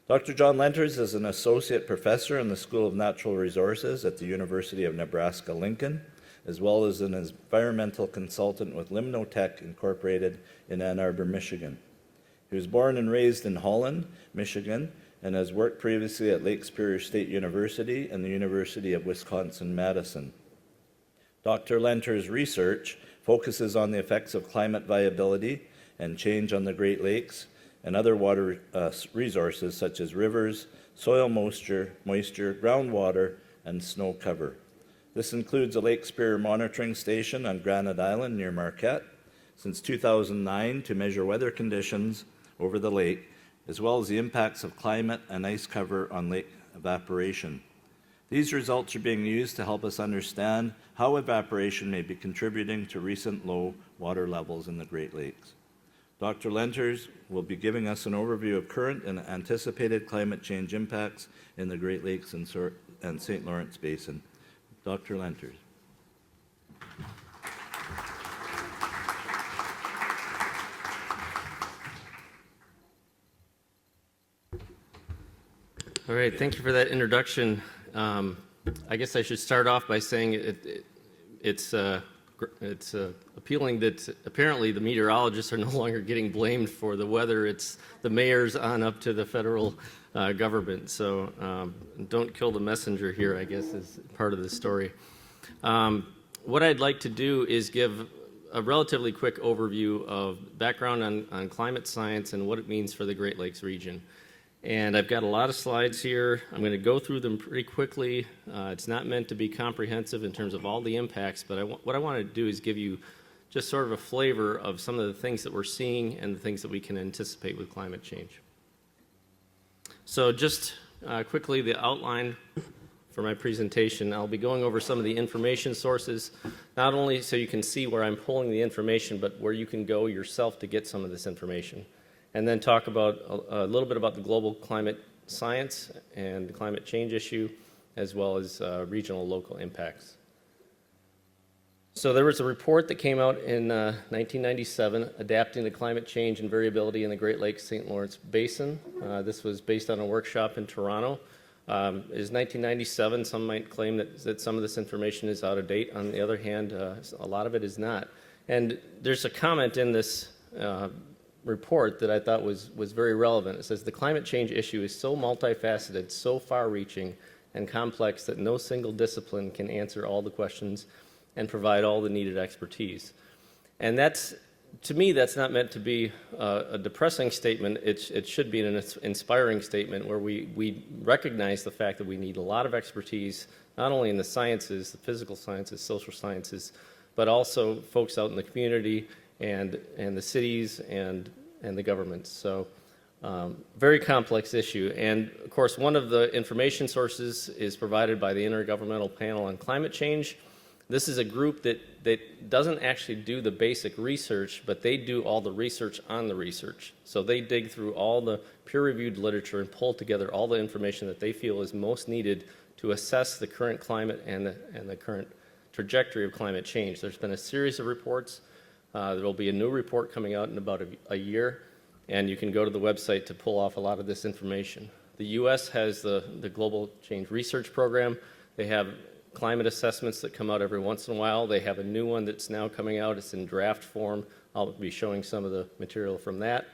Dr. John Lenters is an associate professor in the School of Natural Resources at the University of Nebraska-Lincoln, as well as an environmental consultant with Limnotech Incorporated in Ann Arbor, Michigan. He was born and raised in Holland, Michigan, and has worked previously at Lake Superior State University and the University of Wisconsin-Madison. Dr. Lenters' research focuses on the effects of climate variability and change on the Great Lakes and other water resources such as rivers, soil moisture, groundwater, and snow cover. This includes a Lake Superior monitoring station on Granite Island near Marquette since 2009 to measure weather conditions over the lake, as well as the impacts of climate and ice cover on lake evaporation. These results are being used to help us understand how evaporation may be contributing to recent low water levels in the Great Lakes. Dr. Lenters will be giving us an overview of current and anticipated climate change impacts in the Great Lakes and St. Lawrence Basin. Dr. Lenters. All right, thank you for that introduction. I guess I should start off by saying it's appealing that apparently the meteorologists are no longer getting blamed for the weather. It's the mayors on up to the federal government. So don't kill the messenger here, I guess, is part of the story. What I'd like to do is give a relatively quick overview of background on climate science and what it means for the Great Lakes region. And I've got a lot of slides here. I'm going to go through them pretty quickly. It's not meant to be comprehensive in terms of all the impacts, but what I want to do is give you just sort of a flavor of some of the things that we're seeing and the things that we can anticipate with climate change. So just quickly, the outline for my presentation. I'll be going over some of the information sources, not only so you can see where I'm pulling the information, but where you can go yourself to get some of this information. And then talk about a little bit about the global climate science and the climate change issue, as well as regional local impacts. So there was a report that came out in 1997, Adapting to Climate Change and Variability in the Great Lakes St. Lawrence Basin. This was based on a workshop in Toronto. It is 1997. Some might claim that some of this information is out of date. On the other hand, a lot of it is not. And there's a comment in this report that I thought was very relevant. It says, the climate change issue is so multifaceted, so far-reaching and complex that no single discipline can answer all the questions and provide all the needed expertise. And that's, to me, that's not meant to be a depressing statement. It should be an inspiring statement where we recognize the fact that we need a lot of expertise, not only in the sciences, the physical sciences, social sciences, but also folks out in the community and the cities and the governments. So very complex issue. And of course, one of the information sources is provided by the Intergovernmental Panel on Climate Change. This is a group that doesn't actually do the basic research, but they do all the research on the research. So they dig through all the peer-reviewed literature and pull together all the information that they feel is most needed to assess the current climate and the current trajectory of climate change. There's been a series of reports. There will be a new report coming out in about a year, and you can go to the website to pull off a lot of this information. The U.S. has the Global Change Research Program. They have climate assessments that come out every once in a while. They have a new one that's now coming out. It's in draft form. I'll be showing some of the material from that.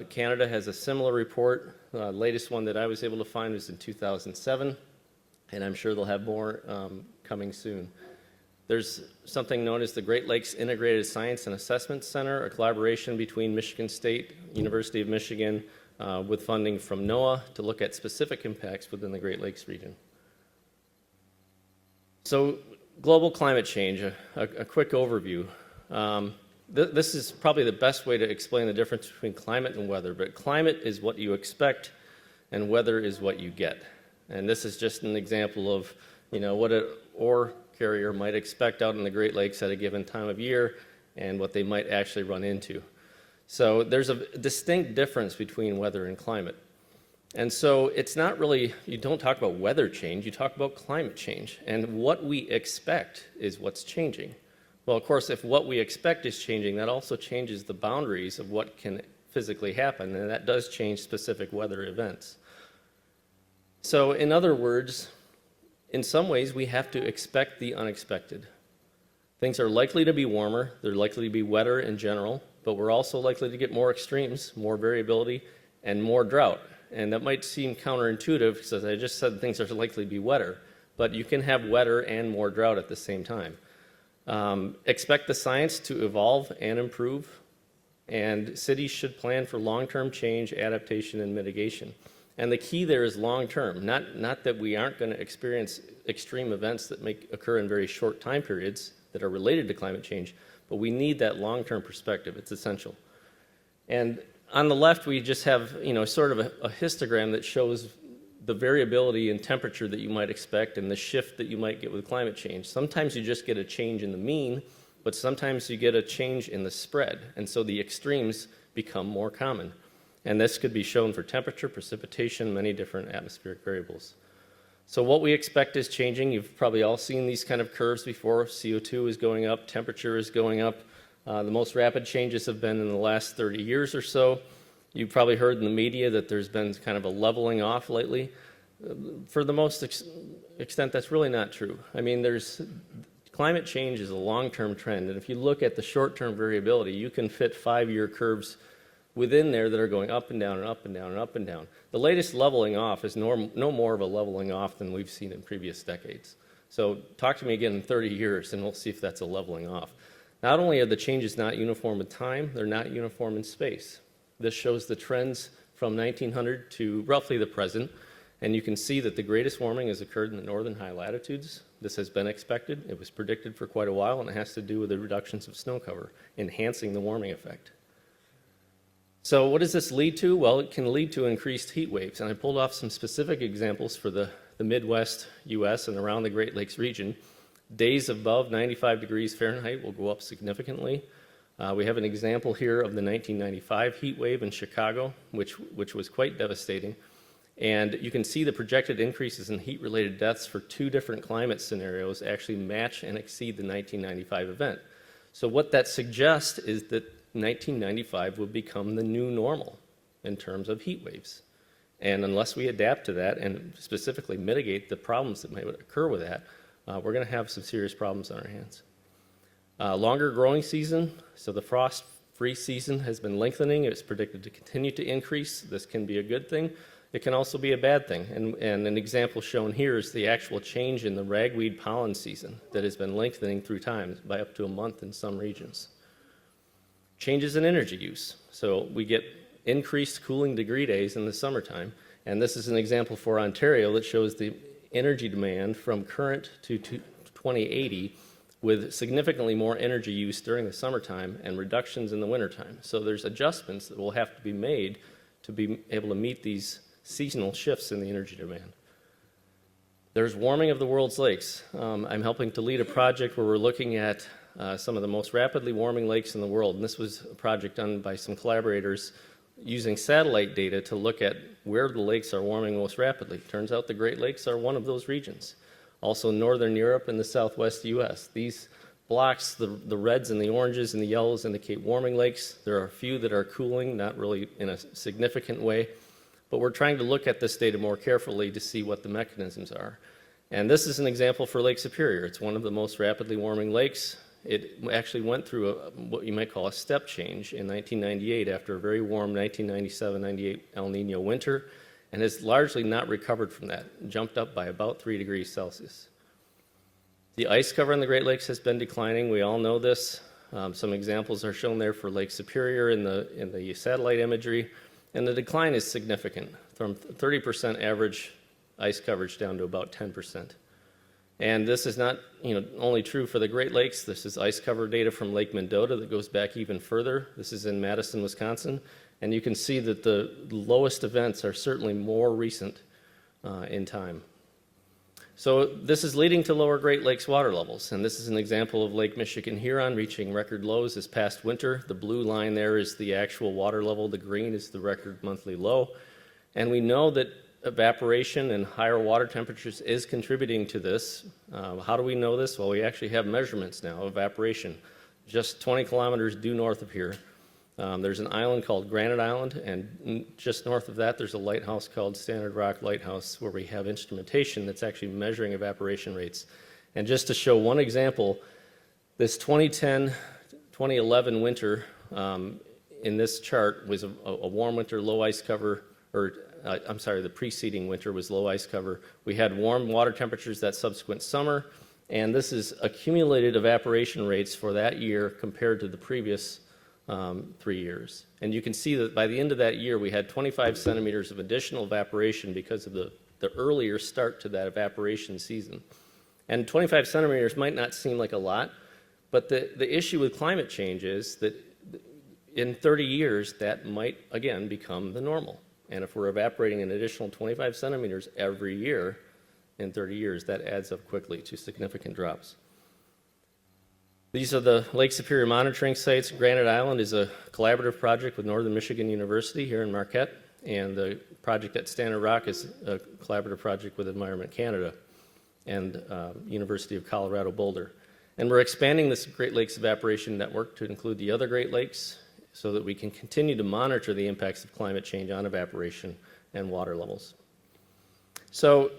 Canada has a similar report. The latest one that I was able to find was in 2007, and I'm sure they'll have more coming soon. There's something known as the Great Lakes Integrated Science and Assessment Center, a collaboration between Michigan State, University of Michigan, with funding from NOAA to look at specific impacts within the Great Lakes region. So global climate change, a quick overview. This is probably the best way to explain the difference between climate and weather, but climate is what you expect and weather is what you get. And this is just an example of, what an ore carrier might expect out in the Great Lakes at a given time of year and what they might actually run into. So there's a distinct difference between weather and climate. And so it's not really, you don't talk about weather change, you talk about climate change. And what we expect is what's changing. Well, of course, if what we expect is changing, that also changes the boundaries of what can physically happen, and that does change specific weather events. So in other words, in some ways, we have to expect the unexpected. Things are likely to be warmer, they're likely to be wetter in general, but we're also likely to get more extremes, more variability, and more drought. And that might seem counterintuitive, because as I just said, things are likely to be wetter, but you can have wetter and more drought at the same time. Expect the science to evolve and improve, and cities should plan for long-term change, adaptation, and mitigation. And the key there is long-term, not that we aren't going to experience extreme events that may occur in very short time periods that are related to climate change, but we need that long-term perspective. It's essential. And on the left, we just have, sort of a histogram that shows the variability in temperature that you might expect and the shift that you might get with climate change. Sometimes you just get a change in the mean, but sometimes you get a change in the spread, and so the extremes become more common. And this could be shown for temperature, precipitation, many different atmospheric variables. So what we expect is changing. You've probably all seen these kind of curves before. CO2 is going up, temperature is going up. The most rapid changes have been in the last 30 years or so. You've probably heard in the media that there's been kind of a leveling off lately. For the most extent, that's really not true. I mean, climate change is a long-term trend, and if you look at the short-term variability, you can fit 5-year curves within there that are going up and down and up and down and up and down. The latest leveling off is no more of a leveling off than we've seen in previous decades. So talk to me again in 30 years, and we'll see if that's a leveling off. Not only are the changes not uniform in time, they're not uniform in space. This shows the trends from 1900 to roughly the present, and you can see that the greatest warming has occurred in the northern high latitudes. This has been expected. It was predicted for quite a while, and it has to do with the reductions of snow cover, enhancing the warming effect. So what does this lead to? Well, it can lead to increased heat waves, and I pulled off some specific examples for the Midwest U.S. and around the Great Lakes region. Days above 95 degrees Fahrenheit will go up significantly. We have an example here of the 1995 heat wave in Chicago, which was quite devastating. And you can see the projected increases in heat-related deaths for 2 different climate scenarios actually match and exceed the 1995 event. So what that suggests is that 1995 will become the new normal in terms of heat waves. And unless we adapt to that and specifically mitigate the problems that may occur with that, we're going to have some serious problems on our hands. Longer growing season, so the frost-free season has been lengthening. It's predicted to continue to increase. This can be a good thing. It can also be a bad thing. And an example shown here is the actual change in the ragweed pollen season that has been lengthening through time by up to a month in some regions. Changes in energy use. So we get increased cooling degree days in the summertime. And this is an example for Ontario that shows the energy demand from current to 2080 with significantly more energy use during the summertime and reductions in the wintertime. So there's adjustments that will have to be made to be able to meet these seasonal shifts in the energy demand. There's warming of the world's lakes. I'm helping to lead a project where we're looking at some of the most rapidly warming lakes in the world. And this was a project done by some collaborators using satellite data to look at where the lakes are warming most rapidly. Turns out the Great Lakes are one of those regions. Also Northern Europe and the Southwest US. These blocks, the reds and the oranges and the yellows indicate warming lakes. There are a few that are cooling, not really in a significant way. But we're trying to look at this data more carefully to see what the mechanisms are. And this is an example for Lake Superior. It's one of the most rapidly warming lakes. It actually went through what you might call a step change in 1998 after a very warm 1997-98 El Nino winter, and has largely not recovered from that, jumped up by about 3 degrees Celsius. The ice cover on the Great Lakes has been declining. We all know this. Some examples are shown there for Lake Superior in the satellite imagery, and the decline is significant, from 30% average ice coverage down to about 10%. And this is not only true for the Great Lakes. This is ice cover data from Lake Mendota that goes back even further. This is in Madison, Wisconsin. And you can see that the lowest events are certainly more recent in time. So this is leading to lower Great Lakes water levels. And this is an example of Lake Michigan Huron reaching record lows this past winter. The blue line there is the actual water level. The green is the record monthly low. And we know that evaporation and higher water temperatures is contributing to this. How do we know this? Well, we actually have measurements now of evaporation just 20 kilometers due north of here. There's an island called Granite Island, and just north of that, there's a lighthouse called Standard Rock Lighthouse, where we have instrumentation that's actually measuring evaporation rates. And just to show one example, this 2010-2011 winter in this chart was a warm winter, low ice cover, or the preceding winter was low ice cover. We had warm water temperatures that subsequent summer, and this is accumulated evaporation rates for that year compared to the previous 3 years. And you can see that by the end of that year, we had 25 centimeters of additional evaporation because of the earlier start to that evaporation season. And 25 centimeters might not seem like a lot, but the issue with climate change is that in 30 years, that might, again, become the normal. And if we're evaporating an additional 25 centimeters every year in 30 years, that adds up quickly to significant drops. These are the Lake Superior monitoring sites. Granite Island is a collaborative project with Northern Michigan University here in Marquette, and the project at Standard Rock is a collaborative project with Environment Canada and University of Colorado Boulder. And we're expanding this Great Lakes evaporation network to include the other Great Lakes so that we can continue to monitor the impacts of climate change on evaporation and water levels. So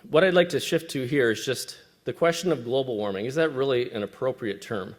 what I'd like to shift to here is just the question of global warming. Is that really an appropriate term?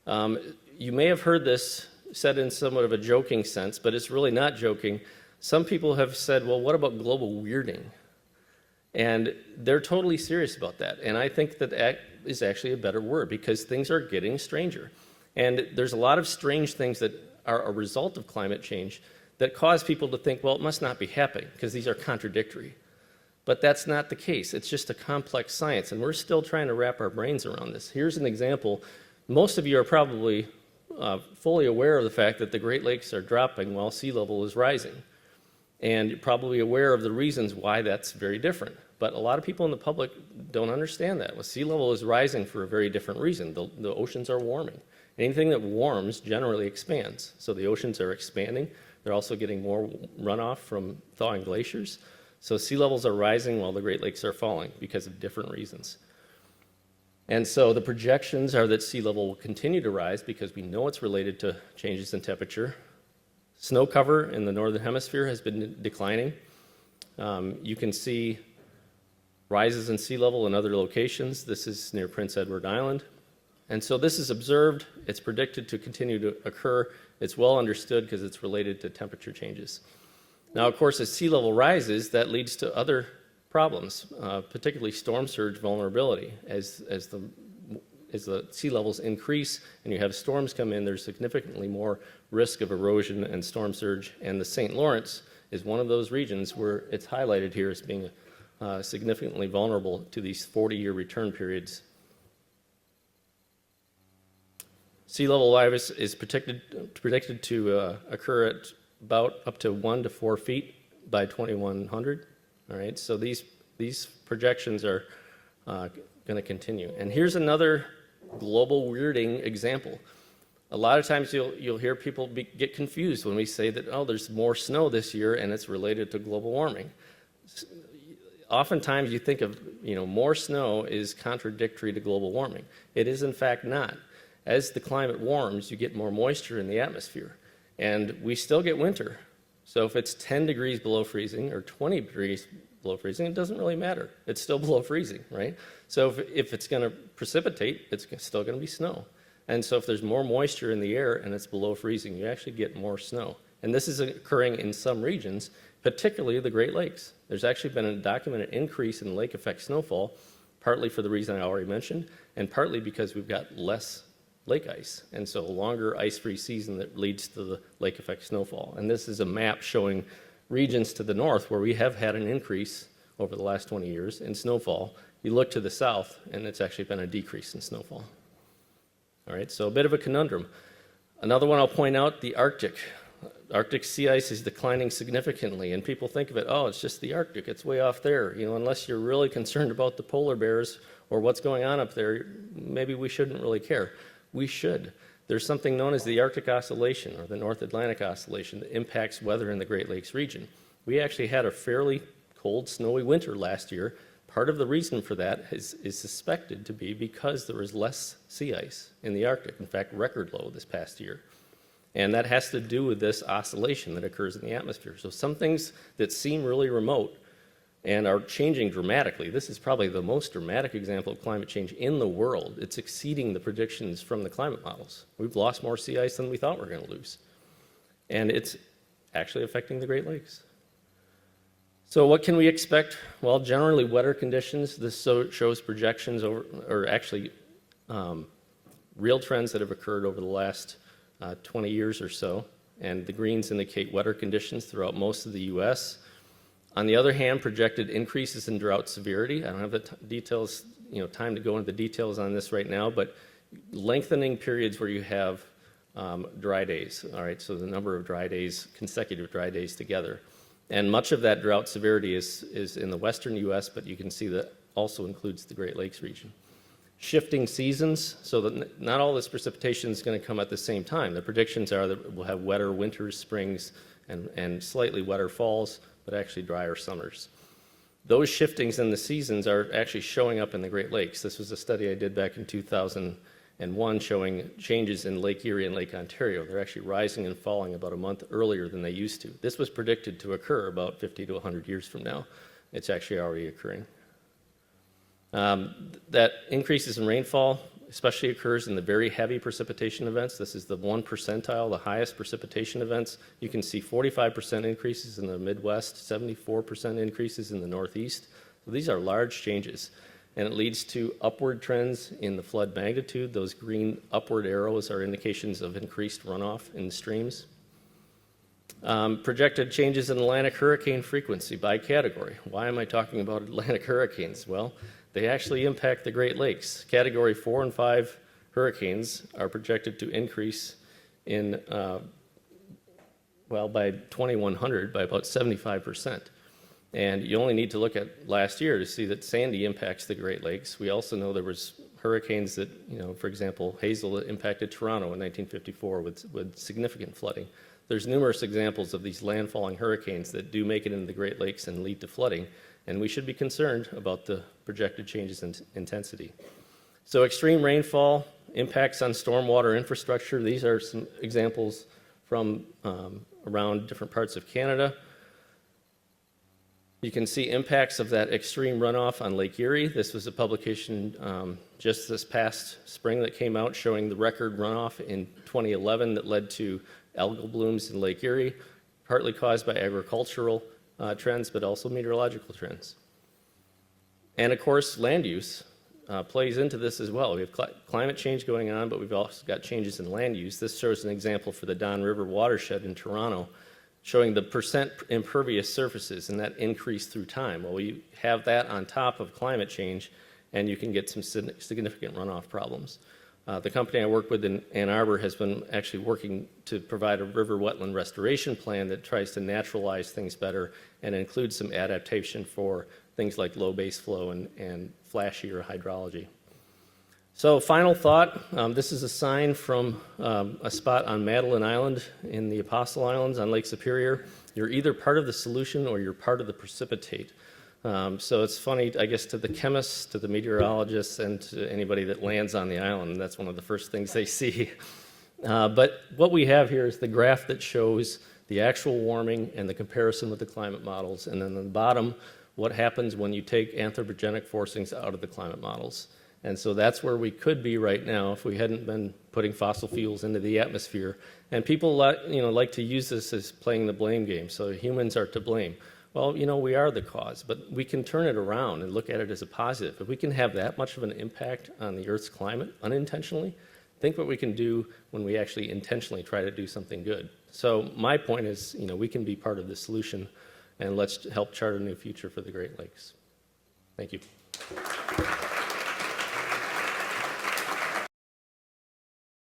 You may have heard this said in somewhat of a joking sense, but it's really not joking. Some people have said, well, what about global weirding? And they're totally serious about that. And I think that that is actually a better word because things are getting stranger. And there's a lot of strange things that are a result of climate change that cause people to think, well, it must not be happening because these are contradictory. But that's not the case. It's just a complex science, and we're still trying to wrap our brains around this. Here's an example. Most of you are probably fully aware of the fact that the Great Lakes are dropping while sea level is rising. And you're probably aware of the reasons why that's very different. But a lot of people in the public don't understand that. Well, sea level is rising for a very different reason. The oceans are warming. Anything that warms generally expands. So the oceans are expanding. They're also getting more runoff from thawing glaciers. So sea levels are rising while the Great Lakes are falling because of different reasons. And so the projections are that sea level will continue to rise because we know it's related to changes in temperature. Snow cover in the northern hemisphere has been declining. You can see rises in sea level in other locations. This is near Prince Edward Island. And so this is observed. It's predicted to continue to occur. It's well understood because it's related to temperature changes. Now, of course, as sea level rises, that leads to other problems, particularly storm surge vulnerability. As the sea levels increase and you have storms come in, there's significantly more risk of erosion and storm surge. And the St. Lawrence is one of those regions where it's highlighted here as being significantly vulnerable to these 40-year return periods. Sea level rise is predicted to occur at about up to 1 to 4 feet by 2100. All right, so these projections are going to continue. And here's another global weirding example. A lot of times you'll hear people get confused when we say that, oh, there's more snow this year and it's related to global warming. Oftentimes you think of, more snow is contradictory to global warming. It is in fact not. As the climate warms, you get more moisture in the atmosphere. And we still get winter. So if it's 10 degrees below freezing or 20 degrees below freezing, it doesn't really matter. It's still below freezing, right? So if it's going to precipitate, it's still going to be snow. And so if there's more moisture in the air and it's below freezing, you actually get more snow. And this is occurring in some regions, particularly the Great Lakes. There's actually been a documented increase in lake effect snowfall, partly for the reason I already mentioned, and partly because we've got less lake ice, and so a longer ice-free season that leads to the lake effect snowfall. And this is a map showing regions to the north where we have had an increase over the last 20 years in snowfall. You look to the south, and it's actually been a decrease in snowfall. All right, so a bit of a conundrum. Another one I'll point out, the Arctic. Arctic sea ice is declining significantly, and people think of it, oh, it's just the Arctic, it's way off there. Unless you're really concerned about the polar bears or what's going on up there, maybe we shouldn't really care. We should. There's something known as the Arctic Oscillation or the North Atlantic Oscillation that impacts weather in the Great Lakes region. We actually had a fairly cold, snowy winter last year. Part of the reason for that is suspected to be because there was less sea ice in the Arctic. In fact, record low this past year. And that has to do with this oscillation that occurs in the atmosphere. So some things that seem really remote and are changing dramatically. This is probably the most dramatic example of climate change in the world. It's exceeding the predictions from the climate models. We've lost more sea ice than we thought we were going to lose. And it's actually affecting the Great Lakes. So what can we expect? Well, generally wetter conditions. This shows projections over, or actually real trends that have occurred over the last 20 years or so. And the greens indicate wetter conditions throughout most of the U.S. On the other hand, projected increases in drought severity. I don't have the details, time to go into the details on this right now, but lengthening periods where you have dry days. All right, so the number of dry days, consecutive dry days together. And much of that drought severity is in the western U.S., but you can see that also includes the Great Lakes region. Shifting seasons, so that not all this precipitation is going to come at the same time. The predictions are that we'll have wetter winters, springs, and slightly wetter falls, but actually drier summers. Those shiftings in the seasons are actually showing up in the Great Lakes. This was a study I did back in 2001 showing changes in Lake Erie and Lake Ontario. They're actually rising and falling about a month earlier than they used to. This was predicted to occur about 50 to 100 years from now. It's actually already occurring. That increases in rainfall especially occurs in the very heavy precipitation events. This is the 1 percentile, the highest precipitation events. You can see 45% increases in the Midwest, 74% increases in the Northeast. So these are large changes, and it leads to upward trends in the flood magnitude. Those green upward arrows are indications of increased runoff in streams. Projected changes in Atlantic hurricane frequency by category. Why am I talking about Atlantic hurricanes? Well, they actually impact the Great Lakes. Category 4 and 5 hurricanes are projected to increase in, by 2100 by about 75%. And you only need to look at last year to see that Sandy impacts the Great Lakes. We also know there was hurricanes that, for example, Hazel impacted Toronto in 1954 with significant flooding. There's numerous examples of these landfalling hurricanes that do make it into the Great Lakes and lead to flooding, and we should be concerned about the projected changes in intensity. So extreme rainfall, impacts on stormwater infrastructure. These are some examples from around different parts of Canada. You can see impacts of that extreme runoff on Lake Erie. This was a publication just this past spring that came out showing the record runoff in 2011 that led to algal blooms in Lake Erie, partly caused by agricultural trends, but also meteorological trends. And of course, land use plays into this as well. We have climate change going on, but we've also got changes in land use. This shows an example for the Don River watershed in Toronto, showing the percent impervious surfaces and that increase through time. Well, we have that on top of climate change, and you can get some significant runoff problems. The company I work with in Ann Arbor has been actually working to provide a river wetland restoration plan that tries to naturalize things better and includes some adaptation for things like low base flow and flashier hydrology. So final thought, this is a sign from a spot on Madeline Island in the Apostle Islands on Lake Superior. You're either part of the solution or you're part of the precipitate. So it's funny, I guess, to the chemists, to the meteorologists, and to anybody that lands on the island. That's one of the first things they see. But what we have here is the graph that shows the actual warming and the comparison with the climate models. And then on the bottom, what happens when you take anthropogenic forcings out of the climate models. And so that's where we could be right now if we hadn't been putting fossil fuels into the atmosphere. And people like to use this as playing the blame game. So humans are to blame. Well, we are the cause, but we can turn it around and look at it as a positive. If we can have that much of an impact on the Earth's climate unintentionally, think what we can do when we actually intentionally try to do something good. So my point is, we can be part of the solution, and let's help chart a new future for the Great Lakes. Thank you.